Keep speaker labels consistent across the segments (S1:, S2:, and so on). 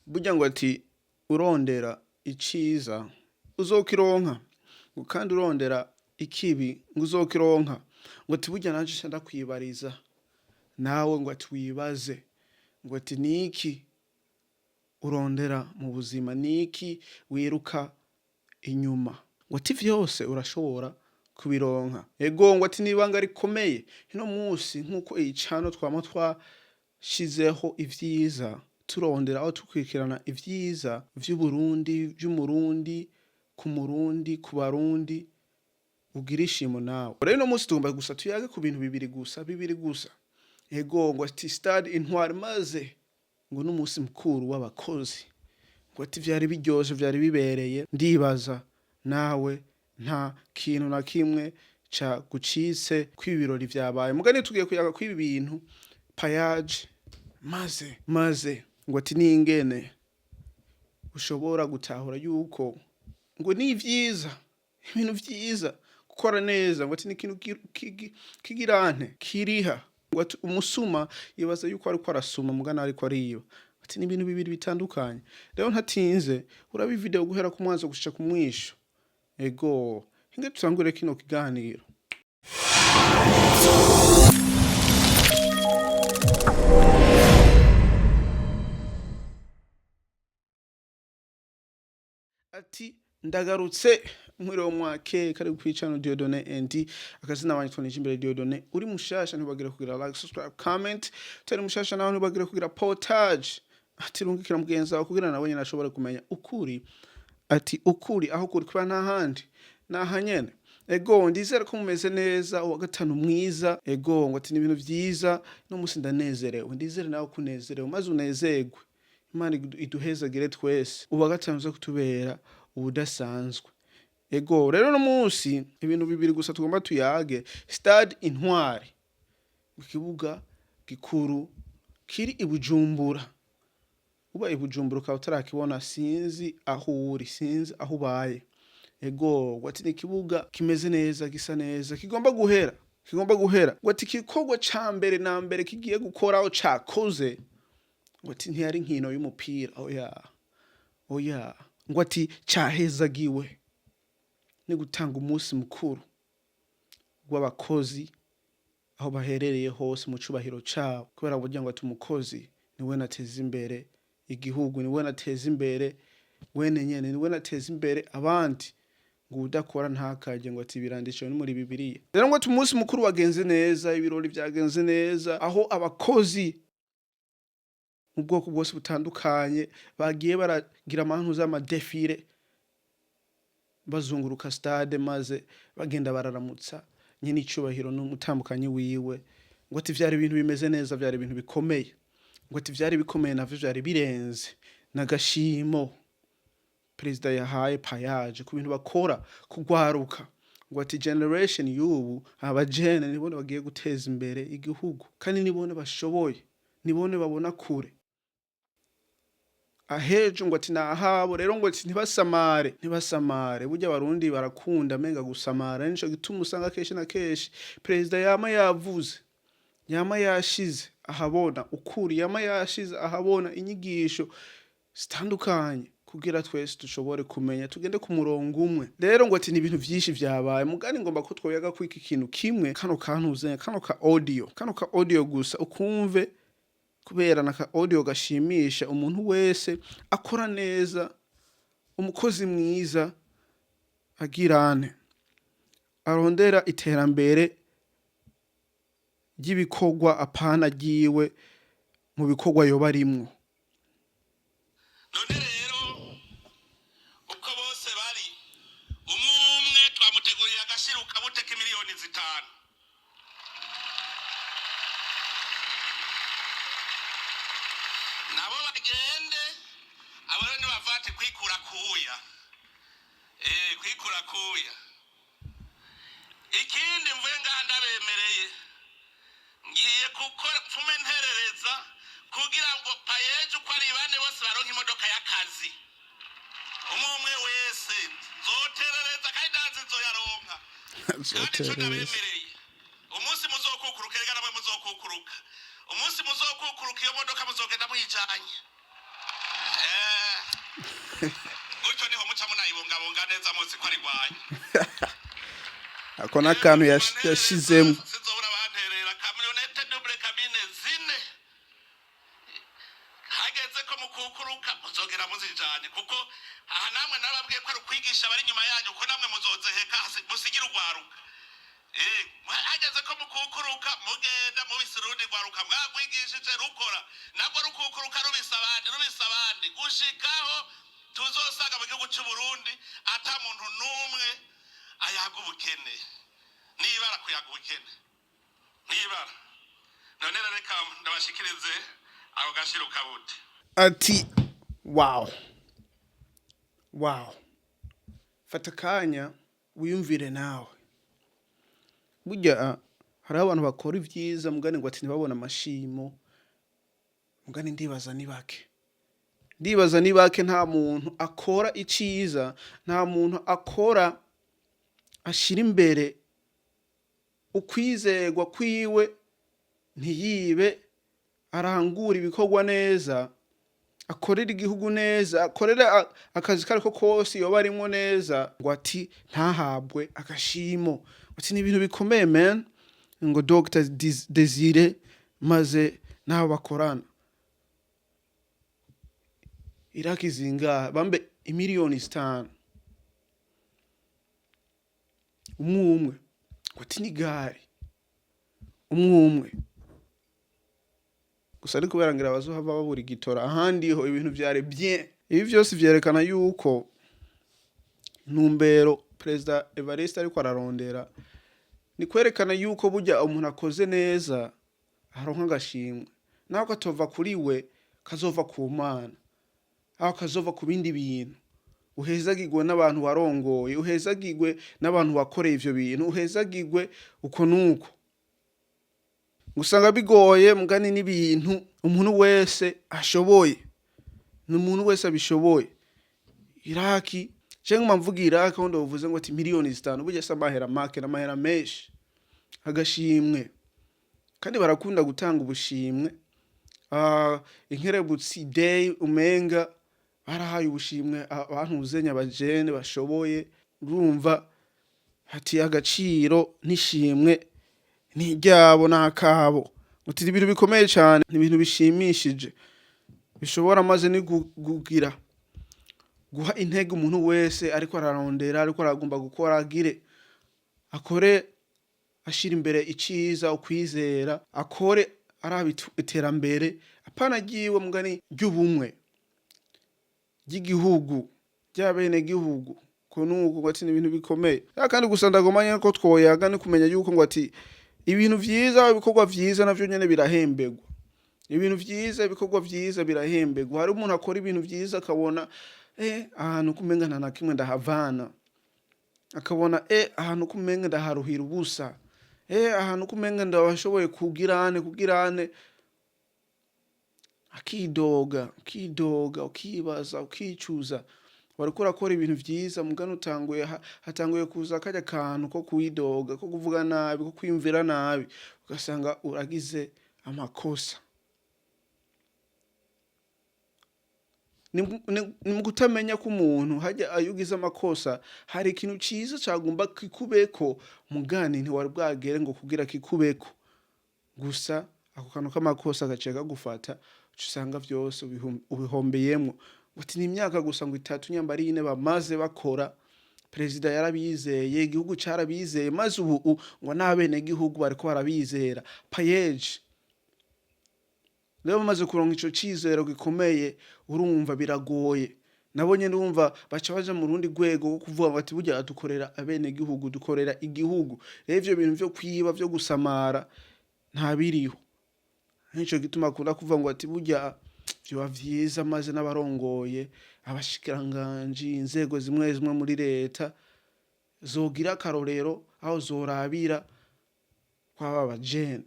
S1: burya ngo ati urondera iciza uzokironka ngo kandi urondera ikibi ngo uzokironka ngo ati burya naje nshanda kwibariza nawe ngo ati wibaze ngo ati niki urondera mu buzima niki wiruka inyuma ngo ati vyose urashobora kubironka ego ngo ati nibanga rikomeye hino munsi nkuko icano twama twashizeho ivyiza turondera aho tukwikirana ivyiza vy'Uburundi vy'umurundi ku murundi ku barundi ugira ishimo nawe rero no munsi tugomba gusa tuyage ku bintu bibiri gusa ego ngo ati STADE INTWARI maze ngo n'umunsi mukuru w'abakozi ngo ati vyari biryoshe vyari bibereye ndibaza nawe nta kintu na kimwe ca gucitse kw'ibirori vyabaye mugani tugiye kuyaga kw'ibi bintu PAEEJ maze ngo ati ningene ushobora gutahura yuko ngo ni vyiza ibintu vyiza gukora neza ngo ati n'ikintu kigirante kiriha ngo ati umusuma yibaza yuko ariko arasuma mugana ariko ariba ati ni ibintu bibiri bitandukanye rero ntatinze urabi video guhera ku mwanzo gushika ku mwisho ego hinge tusangure kino kiganiro ati ndagarutse mwiriwe mwake kari kwicano Dieudonné ND akazina abanye twaneje imbere Dieudonné uri mushasha ntibagira kugira like subscribe comment tari mushasha nawe ntibagira kugira partage ati rungikira mugenza wawe kugira nabonye nashobora kumenya ukuri ati ukuri aho kuri kuba nta handi nahanyene ego ndizera ko mumeze neza uwa gatanu mwiza ego ngo ati n'ibintu vyiza no musi ndanezerewe ndizere nawe kunezerewe maze unezerwe Imana iduhezagire twese uwa gatanu zo kutubera ubudasanzwe ego rero no munsi ibintu bibiri gusa tugomba tuyage STADE INTWARI mu kibuga gikuru kiri ibujumbura uba ibujumbura ukaba utarakibona sinzi aho uri sinzi aho ubaye ego gwati ni kibuga kimeze neza gisa neza kigomba guhera gwati kikogwa ca mbere na mbere kigiye gukora aho cakoze gwati ntiyari nkino y'umupira oya gwati cahezagiwe ni gutanga umunsi mukuru w'abakozi aho baherereye hose mu cubahiro cabo kubera burya ngo ati umukozi niwe nateza imbere igihugu niwe nateza imbere wene nyene niwe nateza imbere abandi ngo udakora ntakaje ngo ati birandishwe no muri Bibiliya rero ngo ati umunsi mukuru wagenze neza ibirori byagenze neza aho abakozi mu bwoko bwose butandukanye bagiye baragira amantu z'amadefire bazunguruka stade maze bagenda bararamutsa nyine icubahiro n'umutambukanyi wiwe ngo ati vyari ibintu bimeze neza vyari ibintu bikomeye ngo ati vyari bikomeye navyo vyari birenze nagashimo perezida yahaye PAEEJ ku bintu bakora kugwaruka ngo ati generation y'ubu abajene nibone bagiye guteza imbere igihugu kandi nibone bashoboye nibone babona kure ahejo ngo ati nahabo rero ngo ati ntibasamare burya abarundi barakunda menga gusamara nico gituma usanga kenshi na kenshi perezida yama yavuze yama yashize ahabona ukuri yama yashize ahabona inyigisho zitandukanye kugira twese dushobore kumenya tugende ku murongo umwe rero ngo ati ni ibintu vyinshi vyabaye mugani ngomba ko twoyaga kwika ikintu kimwe kano ka audio gusa ukumve kubera naka audio gashimisha umuntu wese akora neza umukozi mwiza agirane arondera iterambere ry'ibikorwa apana giwe mu bikorwa yoba rimwe
S2: none rero uko bose bari umwe twamutegurira agashiruka buteka miliyoni 5 nabo bagende abaro ni bavate kwikura kuya ikindi mvuye nganda bemereye ngiye gukora mfume nterereza kugira ngo PAEEJ uko ari bane bose baronka imodoka y'akazi umwe wese zoterereza kandi ndazi zoyaronka zoterereza umunsi muzokukuruka rega namwe muzokukuruka umunsi muzokukuruka iyo modoka muzogenda muyijanye gutyo niho muca munayibungabunga neza muzi ko ari rwanya
S1: ako n'akantu yashizemo
S2: sizobura banterera kamyonete double cabine zine hageze ko mukukuruka muzogera muzijanye kuko aha namwe nababwiye ko ari ukwigisha bari nyuma yanyu ko namwe muzozeheka musigira urwaruka hageze ko mukukuruka mugenda mubise urundi rwaruka mwagwigishije rukora nabwo rukukuruka rubisa abandi gushikaho tuzosanga mu gihugu cy'u Burundi ata muntu n'umwe ayaga ubukene nibara kuyaga ubukene nibara none reka ndabashikirize ako gashiro kabute
S1: ati wow fata kanya wiyumvire nawe burya hari abantu bakora ivyiza mugani ngo ati ntibabona amashimo mugani ndibaza ni bake nta muntu akora iciza nta muntu akora ashira imbere ukwizegwa kwiwe ntiyibe arangura ibikorwa neza akorera igihugu neza akorera akazi kariko kose yoba arimwo neza ngo ati ntahabwe agashimo ati ni ibintu bikomeye man ngo Dr Desire maze nabo bakorana Iraki zinga bambe imiliyoni 5 umwe ngo ati ni gare umwe gusa ariko berangira abazohava babura igitora ahandi ho ibintu byare bien ibi byose vyerekana yuko numbero President Evariste ariko ararondera ni kwerekana yuko burya umuntu akoze neza aronka agashimwe naho katova kuri we kazova ku Mana aho kazova ku bindi bintu uhezagirwe n'abantu warongoye uhezagirwe n'abantu wakoreye ivyo bintu uhezagirwe uko nuko gusanga bigoye mugani n'ibintu umuntu wese ashoboye n'umuntu wese abishoboye Iraki cenga mvugira Iraki hondo uvuze ngo ati miliyoni 5 burya samahera make n'amahera menshi agashimwe kandi barakunda gutanga ubushimwe inkerebutsi day umenga barahaye ubushimwe abantu uzenya bajene bashoboye urumva hati agaciro nishimwe nijyabo nakabo uti ibintu bikomeye cyane ibintu bishimishije bishobora maze ni guha intege umuntu wese ariko ararondera ariko aragomba gukora agire akore ashira imbere iciza ukwizera akore arabitu iterambere apana giwe mugani ry'ubumwe ry'igihugu ry'abene gihugu ko nuko gwati ibintu bikomeye kandi gusa ndagomanya ko twoyaga ni kumenya yuko ngo ati ibintu vyiza ibikorwa vyiza navyo nyene birahembegwa ibintu vyiza ibikorwa vyiza birahembegwa hari umuntu akora ibintu vyiza akabona ahantu kumenga nta nakimwe ndahavana akabona ahantu kumenga ndaharuhira ubusa ahantu kumenga ndabashoboye kugirane akidoga ukibaza ukicuza wariko urakora ibintu vyiza mugana hatanguye kuza kajya kantu ko kuyidoga ko kuvuga nabi ko kwimvira nabi ugasanga uragize amakosa ni mugutamenya ko umuntu hajya ayugize amakosa hari ikintu ciza cagomba kikubeko mugani ntiwari bwagere ngo kugira kikubeko gusa ako kantu k'amakosa gaceka gufata usanga vyose ubihombeyemo bati ni imyaka gusa ngo 3 nyambari ine bamaze bakora President yarabizeye igihugu carabizeye maze ubu ngo nabene gihugu bariko barabizera PAEEJ leo bamaze kuronka ico cizero gikomeye urumva biragoye nabonye ndumva baca baje mu rundi rwego rwo kuvuga bati burya dukorera abene gihugu dukorera igihugu rero ivyo bintu vyo kwiba vyo gusamara nta biriho nico gituma akunda kuvuga ngo ati burya byo vyiza maze n'abarongoye abashikiranganje inzego zimwe muri leta zogira karorero aho zorabira kwaba bajene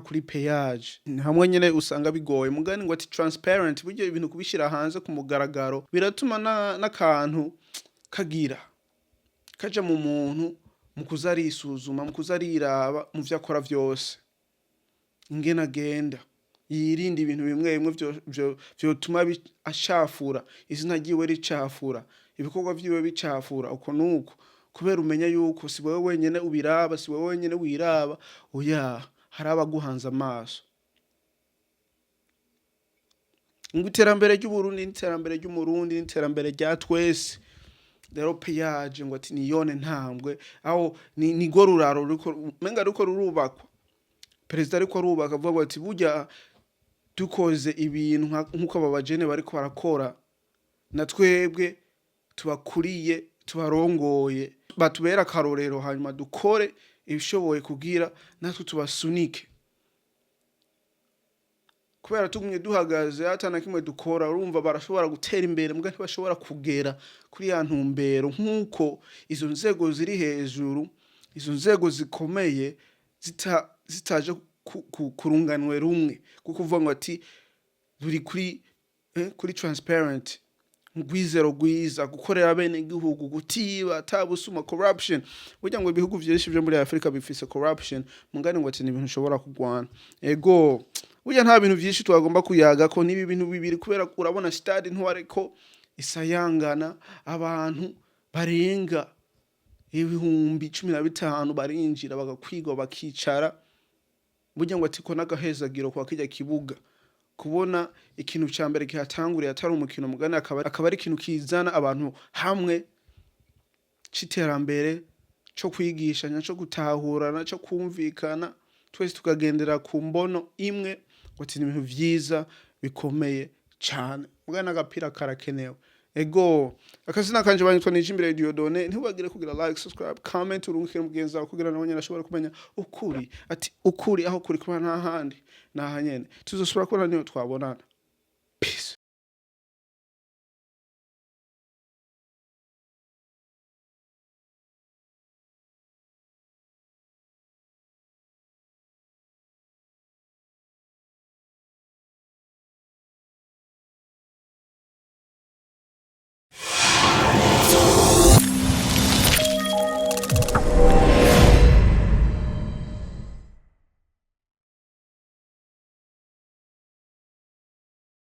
S1: kuri PAEEJ hamwe nyene usanga bigoye mugani ngo ati transparent buryo ibintu kubishira hanze ku mugaragaro biratuma n'akantu kagira kaja mu muntu mu kuzarisuzuma mu kuzariraba mu vyo akora vyose ingena agenda yirinde ibintu bimwe bimwe vyotuma ashafura izina ryiwe ricafura ibikorwa vyiwe bicafura uko nuko kubera umenya yuko si wewe wenyene ubiraba si wewe wenyene wiraba oya hari abaguhanze amaso ngo iterambere ry'Uburundi n'iterambere ry'umurundi n'iterambere rya twese rero PAEEJ ngo ati niyone ntambwe aho ni go ruraro ruko menga ruko rurubakwa perezida ariko arubaka avuga ati burya dukoze ibintu nkuko ababajene bariko barakora na twebwe tubakuriye tubarongoye batubera akarorero hanyuma dukore ibishoboye kugira natwe tubasunike kubera tugumye duhagaze atana kimwe dukora urumva barashobora gutera imbere mbwa ntibashobora kugera kuri ya ntumbero nkuko izo nzego ziri hejuru izo nzego zikomeye zitaje kurunganwe rumwe kuko uvuga ngo ati buri kuri transparent ngwizero gwiza gukorera bene igihugu gutiba tabusuma corruption burya ngo ibihugu vyinshi byo muri Afrika bifise corruption mungane ngo ati ni ibintu ushobora kugwana ego burya nta bintu vyinshi twagomba kuyaga ko nibi bintu bibiri kubera urabona STADE INTWARI ko isayangana abantu barenga ibihumbi 15 barinjira bagakwigwa bakicara burya ngo ati ko nagahezagiro kwa kijya kibuga kubona ikintu cya mbere kihatanguriye atari umukino mugana akaba ari ikintu kizana abantu hamwe c'iterambere cyo kwigishanya cyo gutahurana cyo kumvikana twese tukagendera ku mbono imwe ngo ati ibintu vyiza bikomeye cyane mugana agapira karakenewe ego akazina kanje banyitwa Nijimbere Diodone ntibagire kugira like subscribe comment urungikire mugenza kugira nabonye nashobora kumenya ukuri ati ukuri aho kuri kuba nta handi nahanyene tuzosubira kubona niyo twabonana